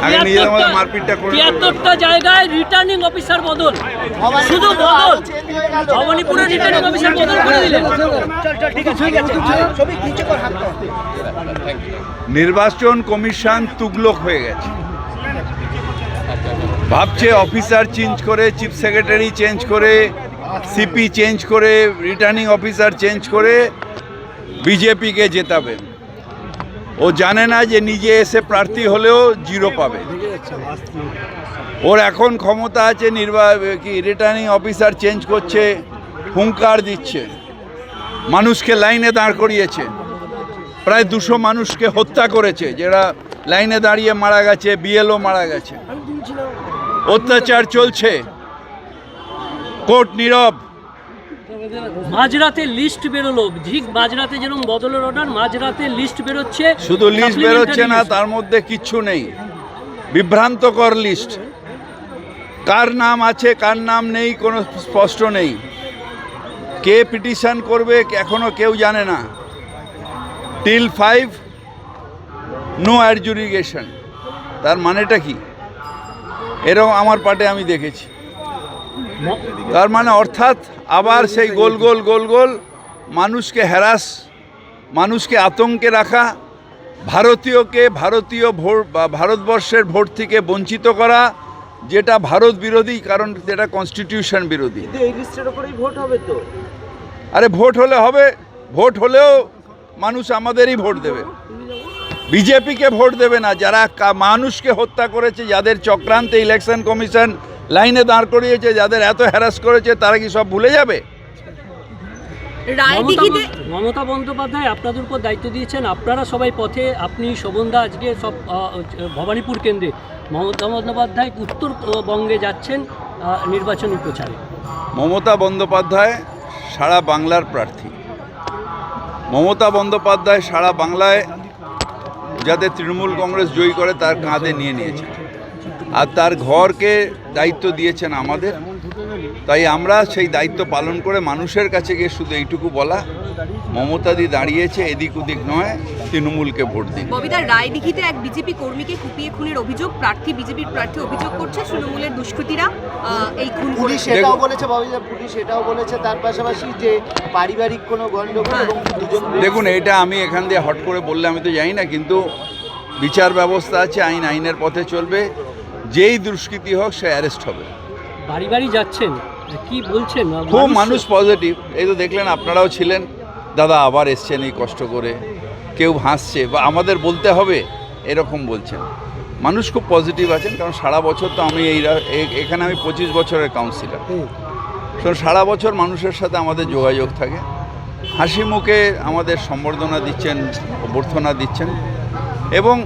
আগে নিজেদের মধ্যে মারপিটটা করে ৭৩টা জায়গায় রিটার্নিং অফিসার বদল, শুধু বদল, ভবানীপুরের রিটার্নিং অফিসার বদল করে দিলেন। নির্বাচন কমিশন তুগলক হয়ে গেছে, ভাবছে অফিসার চেঞ্জ করে, চিফ সেক্রেটারি চেঞ্জ করে, সিপি চেঞ্জ করে, রিটার্নিং অফিসার চেঞ্জ করে বিজেপিকে জেতাবে। ও জানে না যে নিজে এসে প্রার্থী হলেও জিরো পাবে। ওর এখন ক্ষমতা আছে, রিটার্নিং অফিসার চেঞ্জ করছে, হুঙ্কার দিচ্ছে, মানুষকে লাইনে দাঁড় করিয়েছে, প্রায় 200 মানুষকে হত্যা করেছে, যারা লাইনে দাঁড়িয়ে মারা গেছে, বিএলও মারা গেছে, অত্যাচার চলছে, কোর্ট নীরব। মাঝরাতে লিস্ট বেরোলো, ঠিক মাঝরাতে যেরকম বদলের অর্ডার, মাঝরাতে লিস্ট বেরোচ্ছে। শুধু লিস্ট বেরোচ্ছে না, তার মধ্যে কিচ্ছু নেই, বিভ্রান্তকর লিস্ট। কার নাম আছে কার নাম নেই কোনো স্পষ্ট নেই, কে পিটিশন করবে এখনো কেউ জানে না। টিল 5 নো অ্যাডজুডিকেশন, তার মানেটা কি? এরকম আমার পার্টে আমি দেখেছি। তার মানে অর্থাৎ আবার সেই গোল গোল গোল গোল মানুষকে হ্যারাস, মানুষকে আতঙ্কে রাখা, ভারতীয় ভোট বা ভারতবর্ষের ভোট থেকে বঞ্চিত করা, যেটা ভারত বিরোধী, কারণ যেটা কনস্টিটিউশন বিরোধী। এই লিস্টের উপরেই ভোট হবে তো? আরে ভোট হলে হবে, ভোট হলেও মানুষ আমাদেরই ভোট দেবে, বিজেপিকে ভোট দেবে না। যারা মানুষকে হত্যা করেছে, যাদের চক্রান্তে ইলেকশন কমিশন লাইনে দাঁড় করিয়েছে, যাদের এত হ্যারাস করেছে, তারা কি সব ভুলে যাবে? মমতা বন্দ্যোপাধ্যায় আপনাদের উপর দায়িত্ব দিয়েছেন, আপনারা সবাই পথে, আপনি শোভনদা আজকে সব ভবানীপুর কেন্দ্রে, মমতা বন্দ্যোপাধ্যায় উত্তরবঙ্গে যাচ্ছেন নির্বাচনী প্রচারে। মমতা বন্দ্যোপাধ্যায় সারা বাংলার প্রার্থী। মমতা বন্দ্যোপাধ্যায় সারা বাংলায় যাতে তৃণমূল কংগ্রেস জয়ী করে তার কাঁধে নিয়ে নিয়েছেন, আর তার ঘরকে দায়িত্ব দিয়েছেন আমাদের। তাই আমরা সেই দায়িত্ব পালন করে মানুষের কাছে গিয়ে শুধু এইটুকু বলা, মমতাদি দাঁড়িয়েছে, এদিক ওদিক নয়, তৃণমূলকে ভোট দিন। ববিতার রায়দিঘিতে এক বিজেপি কর্মীকে কুপিয়ে খুনের অভিযোগ, বিজেপির প্রার্থী অভিযোগ করছে তৃণমূলের দুষ্কৃতীরা এই খুন পুলিশ সেটাও বলেছে, ববিতা পুলিশ এটাও বলেছে, তার পাশাপাশি যে পারিবারিক কোনো গণ্ডগোল এবং দুজন। দেখুন, এটা আমি এখান দিয়ে হট করে বললে আমি তো জানি না, কিন্তু বিচার ব্যবস্থা আছে, আইনের পথে চলবে, যেই দুষ্কৃতী হোক সে অ্যারেস্ট হবে। বাড়ি বাড়ি যাচ্ছেন, কি বলছেন? খুব মানুষ পজিটিভ, এই তো দেখলেন, আপনারাও ছিলেন, দাদা আবার এসছেন এই কষ্ট করে, কেউ হাসছে বা আমাদের বলতে হবে এরকম বলছেন। মানুষ খুব পজিটিভ আছেন, কারণ সারা বছর তো আমি এখানে আমি 25 বছরের কাউন্সিলর, সারা বছর মানুষের সাথে আমাদের যোগাযোগ থাকে, হাসি মুখে আমাদের সম্বর্ধনা দিচ্ছেন, অভ্যর্থনা দিচ্ছেন, এবং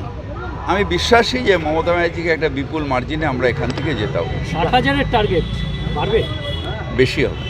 আমি বিশ্বাসী যে মমতা ব্যানার্জিকে একটা বিপুল মার্জিনে আমরা এখান থেকে জেতাবো। 60,000-এর টার্গেট বাড়বে, বেশি হবে।